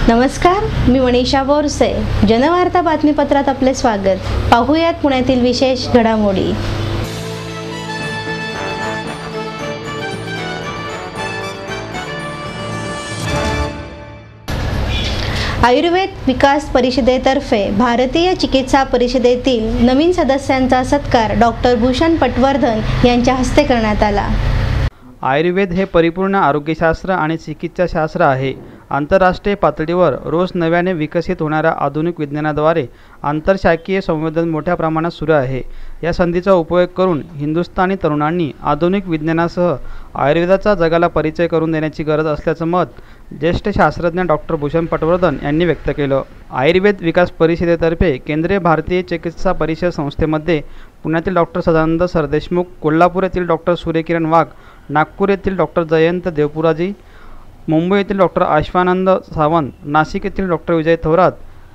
नमस्कार, मी मनीषा बोरसे. जनवार्ता बातमीपत्रात आपले स्वागत. पाहूयात पुण्यातील विशेष घडामोडी. आयुर्वेद विकास परिषदेतर्फे भारतीय चिकित्सा परिषदेतील नवीन सदस्यांचा सत्कार डॉक्टर भूषण पटवर्धन यांच्या हस्ते करण्यात आला. आयुर्वेद हे परिपूर्ण आरोग्यशास्त्र आणि चिकित्साशास्त्र आहे. आंतरराष्ट्रीय पातळीवर रोज नव्याने विकसित होणाऱ्या आधुनिक विज्ञानाद्वारे आंतरशाखीय संशोधन मोठ्या प्रमाणात सुरू आहे. या संधीचा उपयोग करून हिंदुस्थानी तरुणांनी आधुनिक विज्ञानासह आयुर्वेदाचा जगाला परिचय करून देण्याची गरज असल्याचं मत ज्येष्ठ शास्त्रज्ञ डॉक्टर भूषण पटवर्धन यांनी व्यक्त केलं. आयुर्वेद विकास परिषदेतर्फे केंद्रीय भारतीय चिकित्सा परिषद संस्थेमध्ये पुण्यातील डॉक्टर सदानंद सरदेशमुख, कोल्हापूर येथील डॉक्टर सूर्यकिरण वाघ, नागपूर येथील डॉक्टर जयंत देवपुराजी, मुंबई येथील डॉक्टर आश्वानंद सावंत, नाशिक येथील डॉक्टर विजय थोरात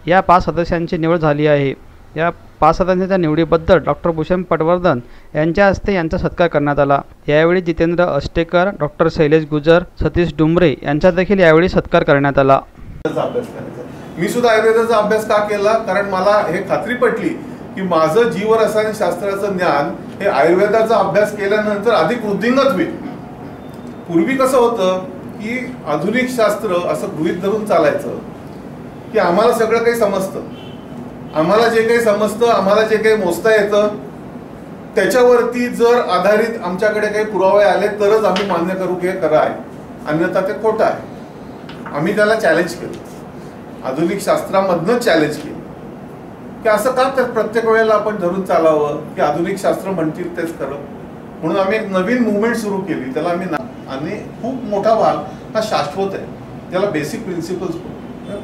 या 5 सदस्यांची निवड झाली आहे. या 5 सदस्यांच्या निवडीबद्दल डॉक्टर भूषण पटवर्धन यांच्या हस्ते यांचा सत्कार करण्यात आला. यावेळी जितेंद्र अष्टेकर, डॉक्टर शैलेश गुजर, सतीश डुंबरे यांचा देखील यावेळी सत्कार करण्यात आला. मी सुद्धा आयुर्वेदाचा अभ्यास का केला, कारण मला हे खात्री पटली की माझं जीवरसायनशास्त्राचं ज्ञान हे आयुर्वेदाचा अभ्यास केल्यानंतर अधिक वृद्धिंगत होईल. पूर्वी कसं होतं की आधुनिक शास्त्र असं गृहीत धरून चालायचं की आम्हाला सगळं काही समजतं, आम्हाला जे काही समजतं, आम्हाला जे काही मोजता येतं त्याच्यावरती जर आधारित आमच्याकडे काही पुरावे आले तरच आम्ही मान्य करू की हे खरं आहे, अन्यथा ते खोटं आहे. आम्ही त्याला चॅलेंज केलं, आधुनिक शास्त्रामधनं चॅलेंज केलं की असं का तर प्रत्येक वेळेला आपण धरून चालावं की आधुनिक शास्त्र म्हणतील तेच खरं. म्हणून आम्ही एक नवीन मुवमेंट सुरू केली, त्याला आम्ही आणि खूप मोठा भाग हा शाश्वत आहे. त्याला बेसिक प्रिन्सिपल्स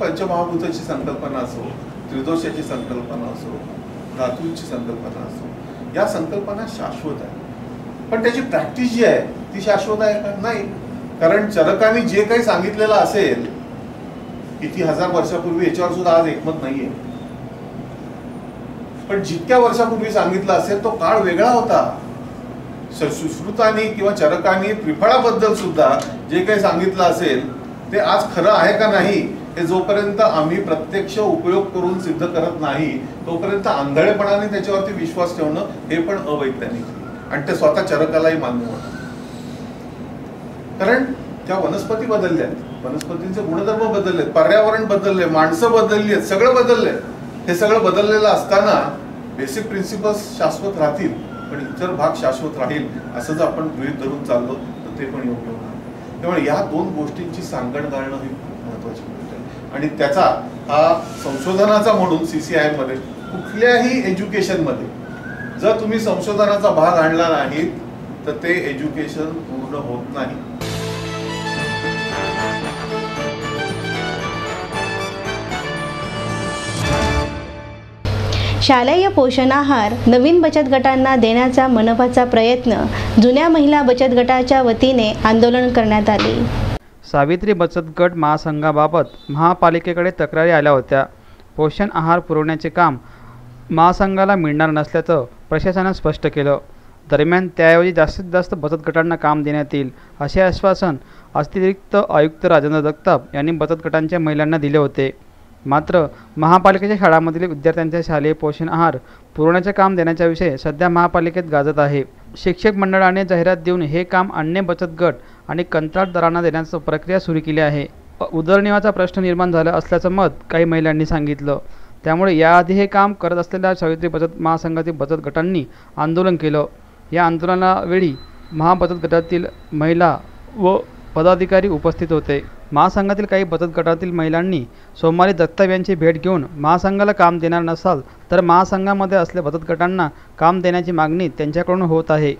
पंचमहाभूताची संकल्पना असो, त्रिदोषाची संकल्पना असो, धातूंची संकल्पना असो, या संकल्पना शाश्वत आहे. पण त्याची प्रॅक्टिस जी आहे ती शाश्वत आहे का? नाही. कारण चरकाने जे काही सांगितलेलं असेल किती हजार वर्षापूर्वी याच्यावर सुद्धा आज एकमत नाहीये. पण जितक्या वर्षापूर्वी सांगितलं असेल तो काळ वेगळा होता. सुश्रुतांनी किंवा चरकांनी त्रिफळाबद्दल सुद्धा जे काही सांगितलं असेल ते आज खरं आहे का नाही हे जोपर्यंत आम्ही प्रत्यक्ष उपयोग करून सिद्ध करत नाही तोपर्यंत आंधळेपणाने त्याच्यावरती विश्वास ठेवणं हे पण अवैज्ञानिक आणि ते स्वतः चरकालाही मान्य होतं. कारण त्या वनस्पती बदलल्यात, वनस्पतींचे गुणधर्म बदललेत, पर्यावरण बदलले, माणसं बदलली आहेत, सगळं बदललंय. हे सगळं बदललेलं असताना बेसिक प्रिन्सिपल्स शाश्वत राहतील पण इतर भाग शाश्वत राहील असं जर आपण गृहीत धरून चाललो तर ते पण योग्य होणार. त्यामुळे या 2 गोष्टींची सांगड घालणं ही खूप महत्वाची गोष्ट आहे. आणि त्याचा हा संशोधनाचा म्हणून CCI मध्ये कुठल्याही एज्युकेशनमध्ये जर तुम्ही संशोधनाचा भाग आणला नाही तर ते एज्युकेशन पूर्ण होत नाही. शालेय पोषण आहार नवीन बचत गटांना देण्याचा मनपाचा प्रयत्न. जुन्या महिला बचत गटाच्या वतीने आंदोलन करण्यात आले. सावित्री बचत गट महासंघाबाबत महापालिकेकडे तक्रारी आल्या होत्या. पोषण आहार पुरवण्याचे काम महासंघाला मिळणार नसल्याचं प्रशासनाने स्पष्ट केलं. दरम्यान त्याऐवजी जास्तीत जास्त बचत गटांना काम देण्यात येईल असे आश्वासन अतिरिक्त आयुक्त राजेंद्र जगताप यांनी बचत गटांच्या महिलांना दिले होते. मात्र महापालिकेच्या शाळांमधील विद्यार्थ्यांच्या शालेय पोषण आहार पुरवण्याचे काम देण्याचा विषय सध्या महापालिकेत गाजत आहे. शिक्षक मंडळाने जाहिरात देऊन हे काम अन्य बचत गट आणि कंत्राटदारांना देण्याची प्रक्रिया सुरू केली आहे. उदरनिर्वाहाचा प्रश्न निर्माण झाला असल्याचं मत काही महिलांनी सांगितलं. त्यामुळे याआधी हे काम करत असलेल्या सावित्री बचत महासंघातील बचत गटांनी आंदोलन केलं. या आंदोलनावेळी महाबचत गटातील महिला व पदाधिकारी उपस्थित होते. महासंघातील काही बचत गटातील महिलांनी सोमवारी जगताप यांची भेट घेऊन महासंघाला काम देणार नसाल तर महासंघामध्ये असलेल्या बचत गटांना काम देण्याची मागणी त्यांच्याकडून होत आहे.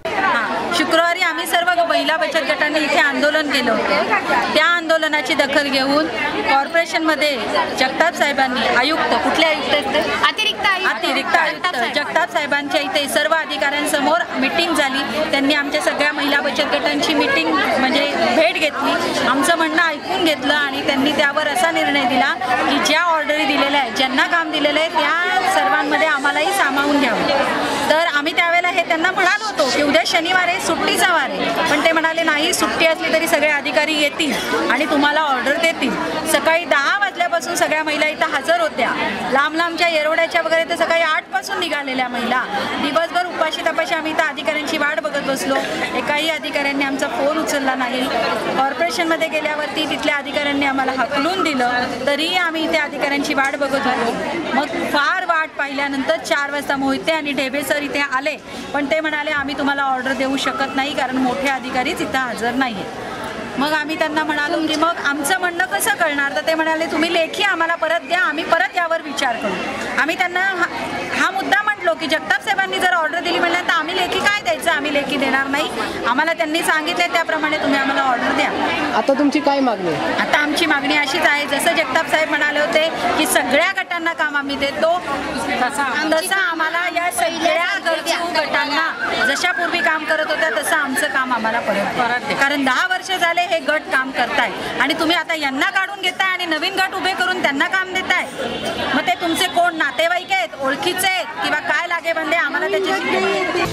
शुक्रवारी आम्ही सर्व महिला बचत गटांनी इथे आंदोलन केलं होतं. त्या आंदोलनाची दखल घेऊन कॉर्पोरेशनमध्ये जगताप साहेबांनी, आयुक्त कुठले आयुक्त आहेत ते? अतिरिक्त आयुक्त जगताप साहेबांच्या इथे सर्व अधिकाऱ्यांसमोर मीटिंग झाली. त्यांनी आमच्या सगळ्या महिला बचत गटांची मीटिंग म्हणजे भेट घेतली, आमचं म्हणणं ऐकून घेतलं आणि त्यांनी त्यावर असा निर्णय दिला की ज्या ऑर्डरी दिलेल्या आहेत, ज्यांना काम दिलेलं आहे त्या सर्वांमध्ये आम्हालाही सामावून घ्यावं. तर आम्ही त्यावेळेला हे त्यांना म्हणालो होतो की उद्या शनिवार आहे, सुट्टीचा वार आहे, पण ते म्हणाले नाही, सुट्टी असली तरी सगळे अधिकारी येतील आणि तुम्हाला ऑर्डर देतील. सकाळी 10 वाजल्यापासून सगळ्या महिला इथं हजर होत्या. लांब लांबच्या येरवड्याच्या वगैरे तर सकाळी 8 पासून निघालेल्या महिला. दिवसभर उपाशी तपाशी आम्ही इथं अधिकाऱ्यांची वाट बघत बसलो. एकाही अधिकाऱ्यांनी आमचा फोन उचलला नाही. कॉर्पोरेशनमध्ये गेल्यावरती तिथल्या अधिकाऱ्यांनी आम्हाला हकलून दिलं, तरीही आम्ही इथे अधिकाऱ्यांची वाट बघत होतो. मग फार वाट पाहिल्यानंतर 4 वाजता मोहिते आणि ढेबे सर इथे आले, पण ते म्हणाले आम्ही तुम्हाला ऑर्डर देऊ शकत नाही कारण मोठे अधिकारीच इथं हजर नाही आहेत. मग आम्ही त्यांना म्हणालो की मग आमचं म्हणणं कसं कळणार, तर ते म्हणाले तुम्ही लेखी आम्हाला परत द्या, आम्ही परत यावर विचार करू. आम्ही त्यांना हा मुद्दा म्हटलो की जगताप साहेबांनी जर ऑर्डर दिली म्हणलं तर आम्ही लेखी काय द्यायचं, आम्ही लेखी देणार नाही. आम्हाला त्यांनी सांगितले त्याप्रमाणे तुम्ही आम्हाला ऑर्डर द्या. आता तुमची काय मागणी? आता आमची मागणी अशीच आहे, जसं जगताप साहेब म्हणाले होते की सगळ्या गटांना काम आम्ही देतो, तसं आम्हाला या सगळ्या गरजू गटांना जशा पूर्वी काम करत होत्या तसं आमचं काम आम्हाला परत द्या. कारण 10 वर्ष झाले हे गट काम करताय आणि तुम्ही आता यांना काढून घेताय आणि नवीन गट उभे करून त्यांना काम देताय. मग ते तुमचे कोण नातेवाईक आहेत, ओळखीचे आहेत किंवा काय लागे बंदे, आम्हाला त्याच्याशी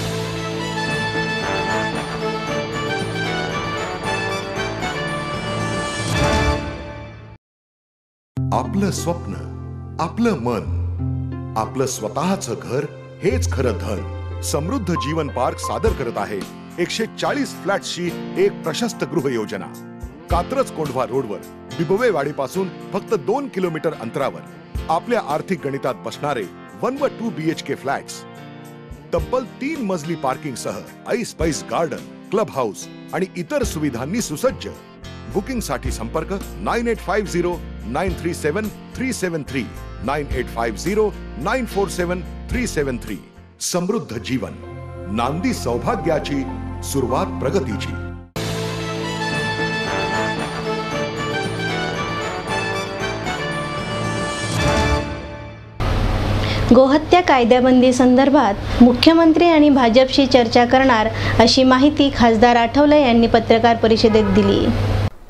आपलं स्वप्न, आपलं मन, आपलं स्वतःचं घर हेच खरं धन. समृद्ध जीवन पार्क सादर करत आहे 140 फ्लॅट्सची एक प्रशस्त गृह योजना. कात्रज कोंढवा रोडवर बिबवेवाडीपासून फक्त 2 किलोमीटर अंतरावर आपल्या आर्थिक गणितात बसणारे 1 व 2 BHK फ्लॅट्स. तब्बल 3 मजली पार्किंग सह ऐस पैस गार्डन, क्लब हाऊस आणि इतर सुविधांनी सुसज्ज. बुकिंग साठी संपर्क 9850 937 373 9850 947 373. समृद्ध जीवन, नांदी सौभाग्याची, सुरुवात प्रगतीची. गोहत्या कायद्याबंदी संदर्भात मुख्यमंत्री आणि भाजपशी चर्चा करणार अशी माहिती खासदार आठवले यांनी पत्रकार परिषदेत दिली.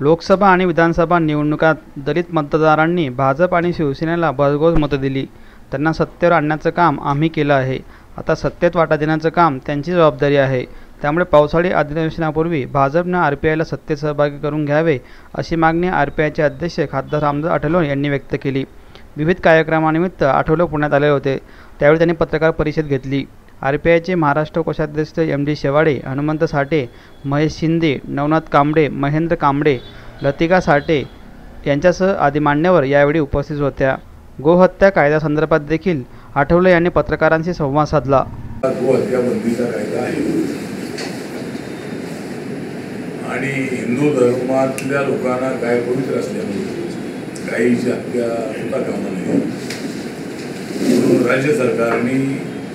लोकसभा आणि विधानसभा निवडणुकात दलित मतदारांनी भाजप आणि शिवसेनेला भरघोस मतं दिली. त्यांना सत्तेवर आणण्याचं काम आम्ही केलं आहे. आता सत्तेत वाटा देण्याचं काम त्यांची जबाबदारी आहे. त्यामुळे पावसाळी अधिवेशनापूर्वी भाजपनं RPIला सत्तेत सहभागी करून घ्यावे अशी मागणी RPIचे अध्यक्ष खासदार रामदास आठवले यांनी व्यक्त केली. विविध कार्यक्रमानिमित्त आठवले पुण्यात आले होते. त्यावेळी त्यांनी पत्रकार परिषद घेतली. RPIचे महाराष्ट्र कोषाध्यक्ष MD शेवाडे, हनुमंत साठे, महेश शिंदे, नवनाथ कांबळे, महेंद्र कांबळे, लतिका साठे यांच्यासह आदी मान्यवर यावेळी उपस्थित होत्या. गोहत्या कायद्यासंदर्भात देखील आठवले यांनी पत्रकारांशी संवाद साधला. गोहत्या बंदीचा कायदा आहे आणि हिंदू धर्मातल्या लोकांना काय पवित्र असल्यामुळे गायीची हत्या होता कामा नये म्हणून राज्य सरकारने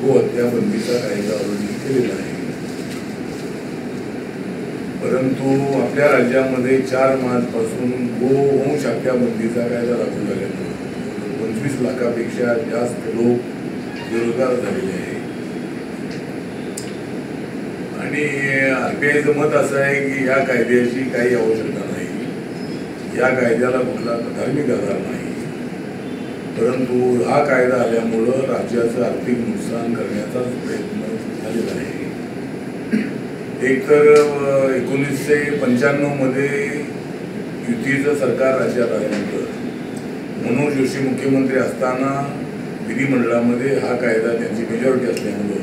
गोहत्या बंदीचा कायदा ऑलरेडी केलेला आहे. परंतु आपल्या राज्यामध्ये 4 मार्चपासून गोवंश हत्या बंदीचा कायदा लागू झाल्यामुळे 25 लाखापेक्षा जास्त लोक बेरोजगार झालेले आहे. आणि RPIचं मत असं आहे की या कायद्याची काही आवश्यकता नाही, या कायद्याला कुठला धार्मिक आधार नाही. परंतु हा कायदा आल्यामुळं राज्याचं आर्थिक नुकसान करण्याचाच प्रयत्न झालेला आहे. एकतर 1995 मध्ये युतीचं सरकार राज्यात आल्यानंतर मनोज जोशी मुख्यमंत्री असताना विधिमंडळामध्ये हा कायदा त्यांची मेजॉरिटी असल्यामुळं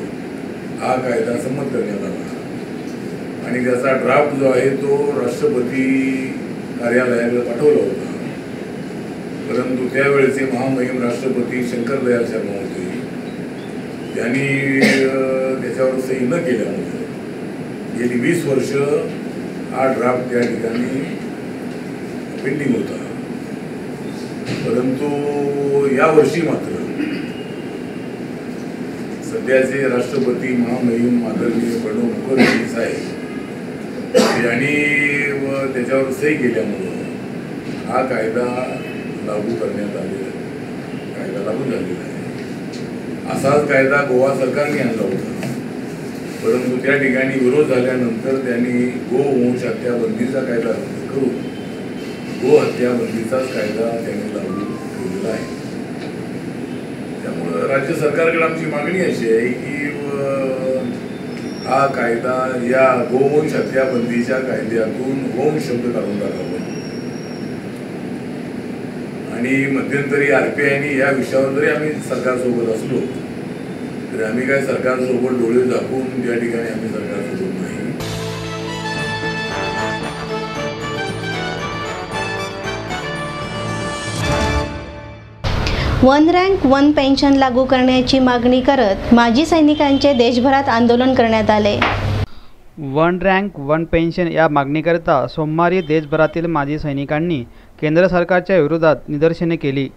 हा कायदा संमत करण्यात आला आणि त्याचा ड्राफ्ट जो आहे तो राष्ट्रपती कार्यालयाला पाठवला होता. परंतु त्यावेळेचे महामहिम राष्ट्रपती शंकरदयाळ शर्मा होते. त्यांनी त्याच्यावर सही न केल्यामुळे गेली 20 वर्ष हा ड्राफ्ट त्या ठिकाणी पेंडिंग होता. परंतु यावर्षी मात्र सध्याचे राष्ट्रपती महामहिम आदरणीय प्रणव मुखर्जी साहेब यांनी त्याच्यावर सही केल्यामुळं हा कायदा लागू करण्यात आलेला कायदा लागू झालेला आहे. असाच कायदा गोवा सरकारने आणला होता. परंतु त्या ठिकाणी विरोध झाल्यानंतर त्यांनी गोवंश हत्या बंदीचा कायदा रद्द करून गो हत्या बंदीचाच कायदा त्यांनी लागू केलेला आहे. त्यामुळं राज्य सरकारकडे आमची मागणी अशी आहे की हा कायदा या गोवंश हत्या बंदीच्या कायद्यातून वंश शब्द काढून टाकावा आणि मध्यंतरी RPIने या विषयावर जरी आम्ही सरकारसोबत असलो तरी आम्ही काय सरकारसोबत डोळे झाकून या ठिकाणी आम्ही सरकारसोबत नाही. वन रँक वन पेन्शन लागू करण्याची मागणी करत माजी सैनिकांचे देशभरात आंदोलन करण्यात आले. वन रँक वन पेन्शन या मागणीकरिता सोमवारी देशभरातील माजी सैनिकांनी केंद्र सरकारच्या विरोधात निदर्शने केली.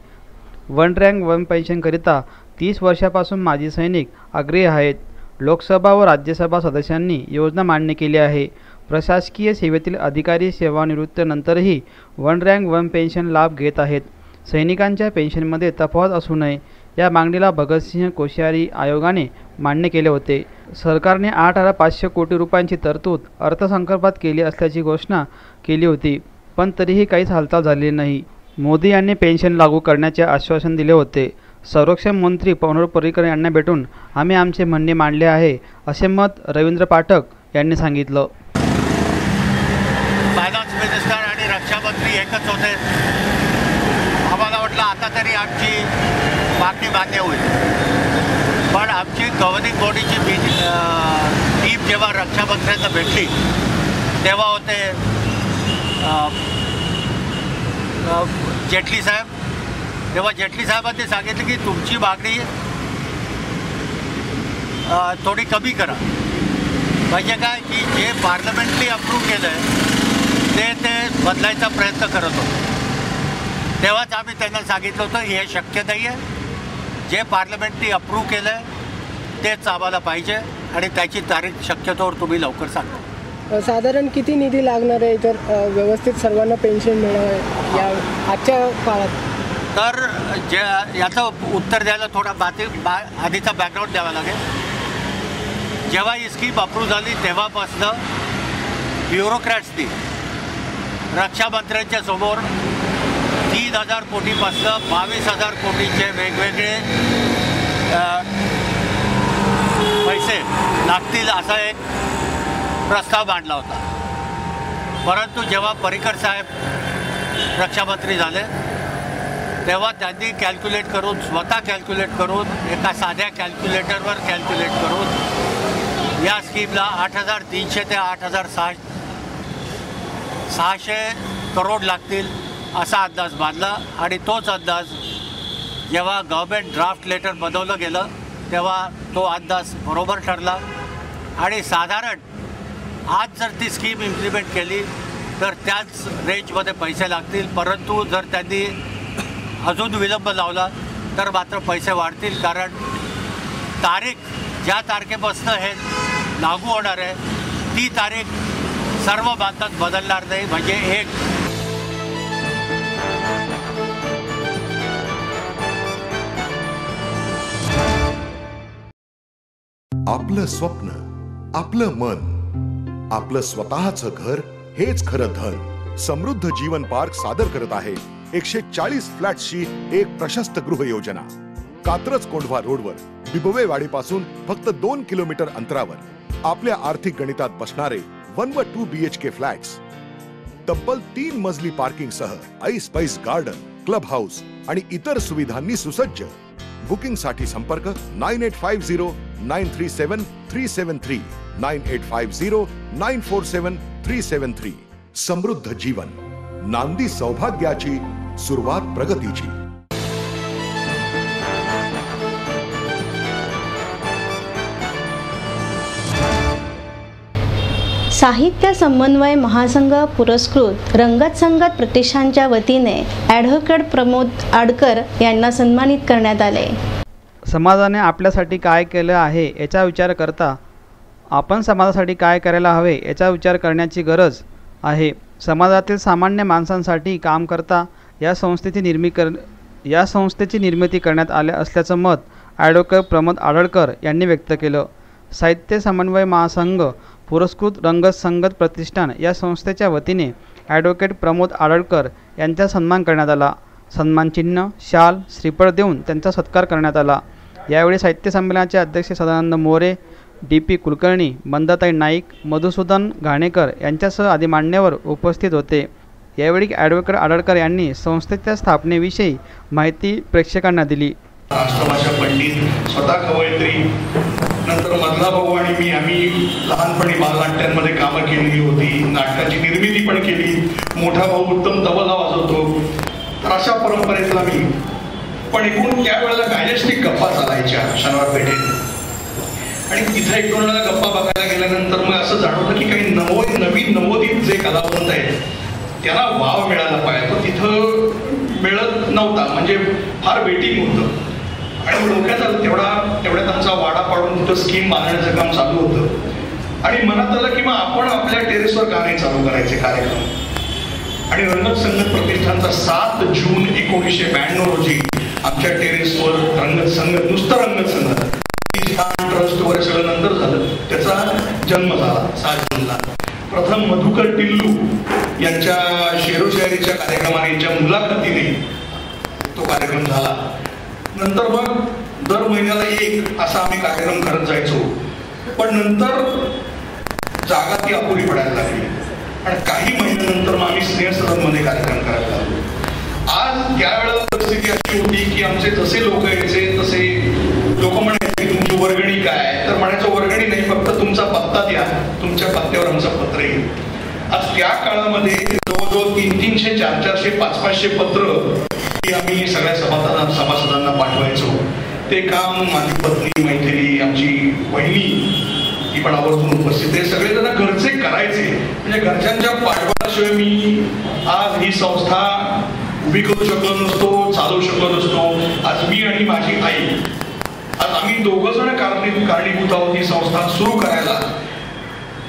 वन रँक वन पेन्शनकरिता 30 वर्षापासून माजी सैनिक आग्रही आहेत. लोकसभा व राज्यसभा सदस्यांनी योजना मान्य केली आहे. प्रशासकीय सेवेतील अधिकारी सेवानिवृत्तीनंतरही वन रँक वन पेन्शन लाभ घेत आहेत. सैनिकांच्या पेन्शनमध्ये तफावत असू नये या मागणीला भगतसिंह कोश्यारी आयोगाने मान्य केले होते. सरकारने 8,500 कोटी रुपयांची तरतूद अर्थसंकल्पात केली असल्याची घोषणा केली होती, पण तरीही काहीच हालचाल झालेली नाही. मोदी यांनी पेन्शन लागू करण्याचे आश्वासन दिले होते. संरक्षण मंत्री मनोहर पर्रिकर यांना भेटून आम्ही आमचे म्हणणे मांडले आहे, असे मत रवींद्र पाठक यांनी सांगितलं. फायनान्स मिनिस्टर आणि रक्षामंत्री एकच होते. आम्हाला वाटलं आता तरी आमची मागणी मान्य होईल, पण आमची गव्हर्निंग बॉडीची टीम जेव्हा रक्षामंत्र्यांना भेटली तेव्हा होते जेटली साहेब. तेव्हा जेटली साहेबांनी सांगितलं की तुमची मागणी थोडी कमी करा. म्हणजे काय की जे पार्लमेंटली अप्रूव्ह केलं आहे ते बदलायचा प्रयत्न करत होतो. तेव्हाच आम्ही त्यांना सांगितलं होतं हे शक्य नाही आहे. जे पार्लमेंटनी अप्रूव्ह केलं आहे तेच आम्हाला पाहिजे आणि त्याची तारीख शक्यतोवर तुम्ही लवकर सांगा. साधारण किती निधी लागणार आहे तर व्यवस्थित सर्वांना पेन्शन मिळावं या आजच्या काळात? तर याचं उत्तर द्यायला थोडा आधीचा बॅकग्राऊंड द्यावा लागेल. जेव्हा ही स्कीम अप्रूव्ह झाली तेव्हापासनं ब्युरोक्रॅट्सनी रक्षामंत्र्यांच्या समोर 3,000 कोटीपासनं 22,000 कोटीचे वेगवेगळे पैसे लागतील असा एक प्रस्ताव मांडला होता. परंतु जेव्हा पर्रिकर साहेब रक्षामंत्री झाले तेव्हा त्यांनी कॅल्क्युलेट करून स्वतः कॅल्क्युलेट करून एका साध्या कॅल्क्युलेटरवर कॅल्क्युलेट करून या स्कीमला 8,300 ते 8,600 करोड लागतील असा अंदाज बांधला. आणि तोच अंदाज जेव्हा गव्हर्मेंट ड्राफ्ट लेटर बनवलं गेलं तेव्हा तो अंदाज बरोबर ठरला. आणि साधारण आज जर ती स्कीम इम्प्लिमेंट केली तर त्याच रेंजमध्ये पैसे लागतील. परंतु जर त्यांनी अजून विलंब लावला तर मात्र पैसे वाढतील, कारण तारीख ज्या तारखेपासून हे लागू होणार आहे ती तारीख सर्व बांधतात बदलणार नाही. म्हणजे एक आपलं स्वप्न, आपलं मन, आपलं स्वतःचं घर हेच खरं धन. समृद्ध जीवन पार्क सादर करत आहे 140 फ्लॅट्सची एक प्रशस्त गृह योजना. कात्रज कोंढवा रोडवर बिबवेवाडीपासून फक्त 2 किलोमीटर अंतरावर आपल्या आर्थिक गणितात बसणारे 1 व 2 BHK फ्लॅट्स. तब्बल 3 मजली पार्किंग सह ऐस पैस गार्डन, क्लब हाऊस आणि इतर सुविधांनी सुसज्ज. बुकिंग साठी संपर्क 9850937373 9850947373. समृद्ध जीवन, नांदी सौभाग्याची, सुरुवात प्रगतीची. साहित्य समन्वय महासंघ पुरस्कृत रंगत संगत प्रतिष्ठानच्या वतीने ॲडव्होकेट प्रमोद आडकर यांना सन्मानित करण्यात आले. समाजाने आपल्यासाठी काय केलं आहे याचा विचार करता आपण समाजासाठी काय करायला हवे याचा विचार करण्याची गरज आहे. समाजातील सामान्य माणसांसाठी काम करता या संस्थेची निर्मिती करण्यात आले असल्याचं मत ॲडव्होकेट प्रमोद आडकर यांनी व्यक्त केलं. साहित्य समन्वय महासंघ पुरस्कृत रंगत संगत प्रतिष्ठान या संस्थेच्या वतीने ॲडव्होकेट प्रमोद आडकर यांचा सन्मान करण्यात आला. सन्मानचिन्ह, शाल, श्रीफळ देऊन त्यांचा सत्कार करण्यात आला. यावेळी साहित्य संमेलनाचे अध्यक्ष सदानंद मोरे, DP कुलकर्णी, मंदाताई नाईक, मधुसूदन घाणेकर यांच्यासह आदी मान्यवर उपस्थित होते. यावेळी ॲडव्होकेट आडळकर यांनी संस्थेच्या स्थापनेविषयी माहिती प्रेक्षकांना दिली. राष्ट्रभाषा पंडित, स्वतः कवयित्री, नंतर मधला भाऊ आणि मी आम्ही लहानपणी बालनाट्यांमध्ये कामं केलेली होती, नाटकाची निर्मिती पण केली. मोठा भाऊ उत्तम तबला वाजवतो. तर अशा परंपरेतला मी पण एकूण त्यावेळेला डायनेस्टिक गप्पा चालायच्या शनिवार पेठेत आणि तिथे एक दोन वेळा गप्पा बघायला गेल्यानंतर मग असं जाणवलं की काही नवीन नवोदित जे कलावंत आहेत त्यांना वाव मिळाला पाहिजे. तो तिथं मिळत नव्हता, म्हणजे फार वेटिंग होतं आणि डोक्यात आलं तेवढ्यात आमचा वाडा पाडून तिथं स्कीम बांधण्याचं काम चालू होतं आणि मनात आलं की मग आपण आपल्या टेरेसवर गाणे चालू करायचे कार्यक्रम. आणि रंगत संगत प्रतिष्ठानचा 7 जून 1992 रोजी आमच्या टेरेसवर रंगत संगत, नुसतं रंगत संगत ट्रस्ट वगैरे सगळं नंतर झालं, त्याचा जन्म झाला 7 जूनला. प्रथम मधुकर टिल्लू यांच्या शेरोशायरीच्या कार्यक्रमाने, यांच्या मुलाखतीने तो कार्यक्रम झाला. नंतर मग दर महिन्याला एक असा आम्ही कार्यक्रम करत जायचो. पण नंतर जागा ती अपुरी पडायला लागली आणि काही महिन्यानंतर मग आम्ही स्नेहसदनमध्ये कार्यक्रम करायला लागलो. आज त्यावेळेला परिस्थिती अशी होती की आमचे जसे लोक यायचे तसे लोक म्हणायचे की तुमची वर्गणी काय, तर म्हणायचं वर्गणी नाही, फक्त तुमचा पत्ता द्या, तुमच्या पत्त्यावर आमचं पत्र येईल. आज त्या काळामध्ये जवळजवळ 300, 400, 500 पत्र ही आम्ही सगळ्या सभासदांना पाठवायचो. ते काम माझी पत्नी, मैथिली, आमची वहिनी ही पण आवर्जून उपस्थित आहे, सगळेजण घरचे करायचे. म्हणजे घरच्यांच्या पाठबळाशिवाय मी आज ही संस्था उभी करू शकलो नसतो, चालवू शकलो नसतो. आज मी आणि माझी आई, आज आम्ही दोघं जण कारणीभूत आहोत ही संस्था सुरू करायला.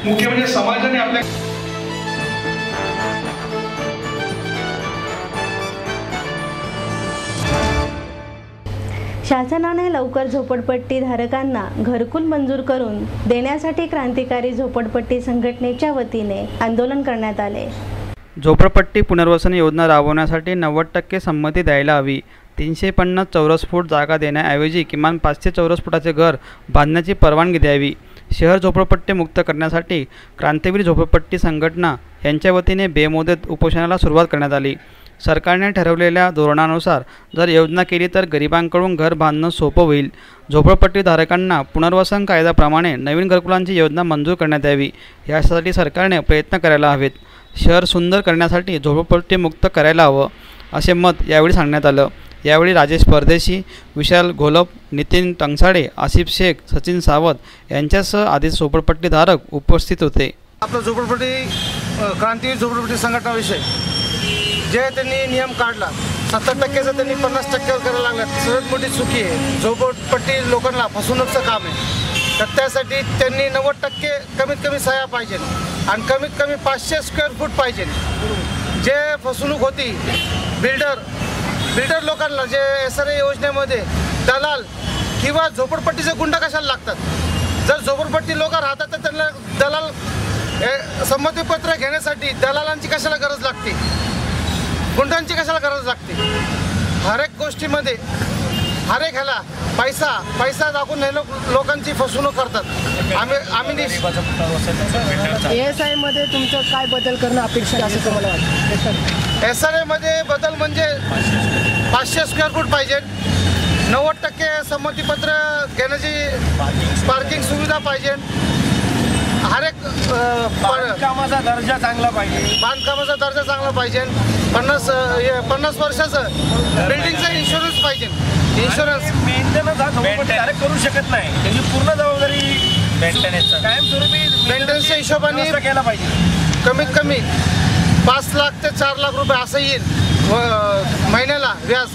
मुख्य म्हणजे समाजाने आपल्या शासनाने लवकर झोपडपट्टी धारकांना घरकुल मंजूर करून देण्यासाठी क्रांतिकारी झोपडपट्टी संघटनेच्या वतीने आंदोलन करण्यात आले. झोपडपट्टी पुनर्वसन योजना राबवण्यासाठी 90% संमती द्यायला हवी. 350 चौरस फूट जागा देण्याऐवजी किमान 500 चौरस फुटाचे घर बांधण्याची परवानगी द्यावी. शहर झोपडपट्टी मुक्त करण्यासाठी क्रांतिवीर झोपडपट्टी संघटना यांच्या वतीने बेमुदत उपोषणाला सुरुवात करण्यात आली. सरकारने ठरवलेल्या धोरणानुसार जर योजना केली तर गरिबांकडून घर बांधणं सोपं होईल. झोपडपट्टीधारकांना पुनर्वसन कायद्याप्रमाणे नवीन घरकुलांची योजना मंजूर करण्यात यावी. यासाठी सरकारने प्रयत्न करायला हवेत. शहर सुंदर करण्यासाठी झोपडपट्टी मुक्त करायला हवं असे मत यावेळी सांगण्यात आलं. यावेळी राजेश परदेशी, विशाल घोलप, नितीन टंगसाडे, आसिफ शेख, सचिन सावंत यांच्यासह आधी झोपडपट्टीधारक उपस्थित होते. आपलं झोपडपट्टी क्रांतिवीर झोपडपट्टी संघटनाविषयी जे त्यांनी नियम काढला, 70% त्यांनी 50% करायला लागला, सर्वात मोठी चुकी आहे. झोपडपट्टी लोकांना फसवणूकचं काम आहे. तर त्यासाठी त्यांनी 90% कमीत कमी सह्या पाहिजे आणि कमीत कमी 500 स्क्वेअर फूट पाहिजे. जे फसवणूक होती बिल्डर लोकांना, जे SRA योजनेमध्ये दलाल किंवा झोपडपट्टीचे गुंड कशाला लागतात. जर झोपडपट्टी लोक राहतात तर त्यांना दलाल संमतीपत्र घेण्यासाठी दलालांची कशाला गरज लागते, गुंडांची कशाला गरज लागते. हर एक गोष्टीमध्ये हर एक ह्याला पैसा दाखवून हे लोकांची फसवणूक करतात. आम्ही ASI मध्ये तुमचं काय बदल करणं अपेक्षित असं तुम्हाला वाटतं? SRA मध्ये बदल म्हणजे 500 स्क्वेअर फूट पाहिजे, 90% संमतीपत्र घेण्याची पार्किंग सुविधा पाहिजे, हर एक बांधकामाचा दर्जा चांगला पाहिजे, 50 वर्षाचं बिल्डिंगचा इन्शुरन्स पाहिजे. इन्शुरन्स मेंटेनन्स करू शकत नाही, त्याची पूर्ण जबाबदारी मेंटेनन्सच्या हिशोबाने केला पाहिजे. कमीत कमी 5 लाख ते 4 लाख रुपये असं येईल महिन्याला व्याज.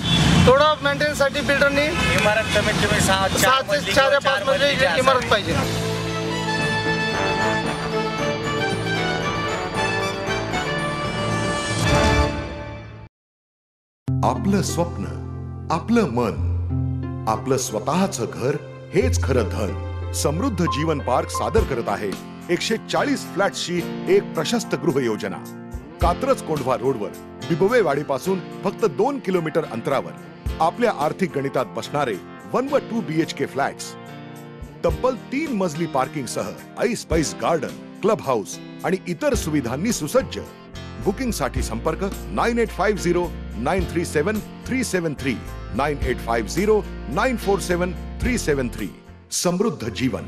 थोडं मेंटेनन्ससाठी बिल्डरनी इमारत कमीत कमी 6 ते 4 या 5 मजली इमारत पाहिजे. आपलं स्वप्न, आपलं मन, आपलं स्वतःचं घर हेच खरं धन. समृद्ध जीवन पार्क सादर करत आहे 140 फ्लॅट्सची एक प्रशस्त गृह योजना. कात्रज कोंढवा रोडवर बिबवे वाडीपासून फक्त 2 किलोमीटर अंतरावर आपल्या आर्थिक गणितात बसणारे 1 व 2 BHK फ्लॅट्स. तब्बल 3 मजली पार्किंग सह ऐस पैस गार्डन, क्लब हाऊस आणि इतर सुविधांनी सुसज्ज. बुकिंगसाठी संपर्क 9850937373 9850947373. समृद्ध जीवन,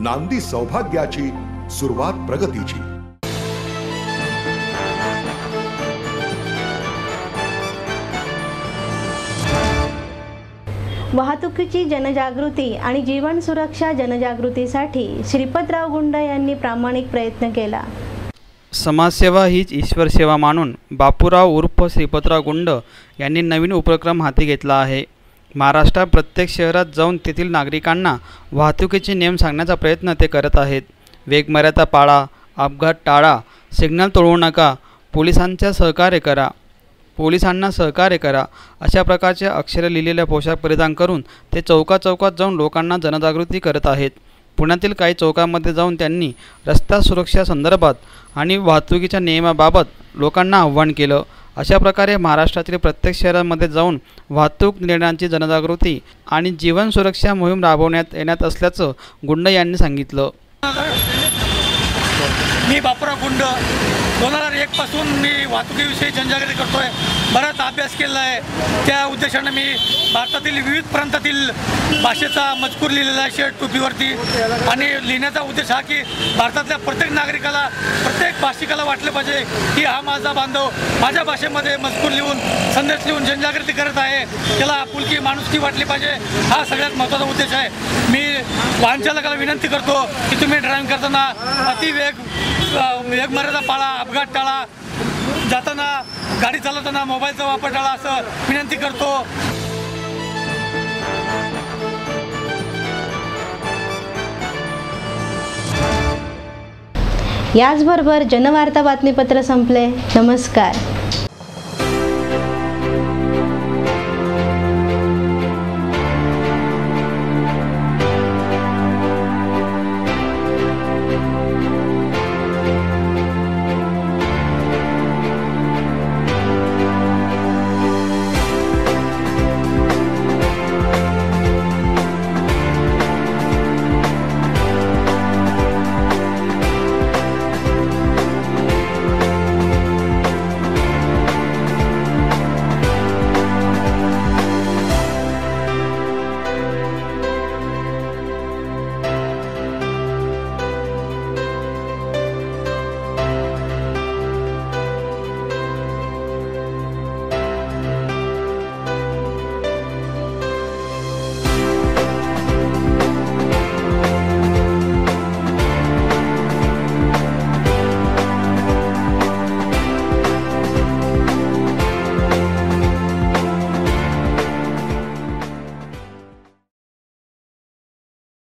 नांदी सौभाग्याची, सुरुवात प्रगतीची. वाहतुकीची जनजागृती आणि जीवन सुरक्षा जनजागृतीसाठी श्रीपतराव गुंड यांनी प्रामाणिक प्रयत्न केला. समाजसेवा हीच ईश्वर सेवा मानून बापूराव उर्फ श्रीपतराव गुंड यांनी नवीन उपक्रम हाती घेतला आहे. महाराष्ट्रात प्रत्येक शहरात जाऊन तेथील नागरिकांना वाहतुकीचे नियम सांगण्याचा प्रयत्न ते करत आहेत. वेगमर्यादा पाळा, अपघात टाळा, सिग्नल तोडू नका, पोलिसांना सहकार्य करा अशा प्रकारचे अक्षरे लिहिलेल्या पोशाख परिधान करून ते चौकात जाऊन लोकांना जनजागृती करत आहेत. पुण्यातील काही चौकांमध्ये जाऊन त्यांनी रस्ता सुरक्षा संदर्भात आणि वाहतुकीच्या नियमाबाबत लोकांना आव्हान केलं. अशा प्रकारे महाराष्ट्रातील प्रत्येक शहरामध्ये जाऊन वाहतूक निर्णयांची जनजागृती आणि जीवन सुरक्षा मोहीम राबवण्यात येणार असल्याचं गुंड यांनी सांगितलं. मी बापूराव गुंड 2001 पासून मी वाहतुकीविषयी जनजागृती करतो आहे. बराच अभ्यास केला आहे. त्या उद्देशानं मी भारतातील विविध प्रांतातील भाषेचा मजकूर लिहिलेला आहे शर्ट टोपीवरती. आणि लिहिण्याचा उद्देश हा की भारतातल्या प्रत्येक नागरिकाला, प्रत्येक भाषिकाला वाटलं पाहिजे की हा माझा बांधव माझ्या भाषेमध्ये मजकूर लिहून, संदेश लिहून जनजागृती करत आहे. त्याला आपुलकी, माणुसकी वाटली पाहिजे. हा सगळ्यात महत्त्वाचा उद्देश आहे. मी वाहन चालकाला विनंती करतो की तुम्ही ड्रायव्हिंग करताना वेगमर्यादा पाळा, अपघात टाळा, जाताना गाडी चालवताना मोबाईलचा वापर टाळा असं विनंती करतो. याचबरोबर जनवार्ता बातमीपत्र संपले. नमस्कार.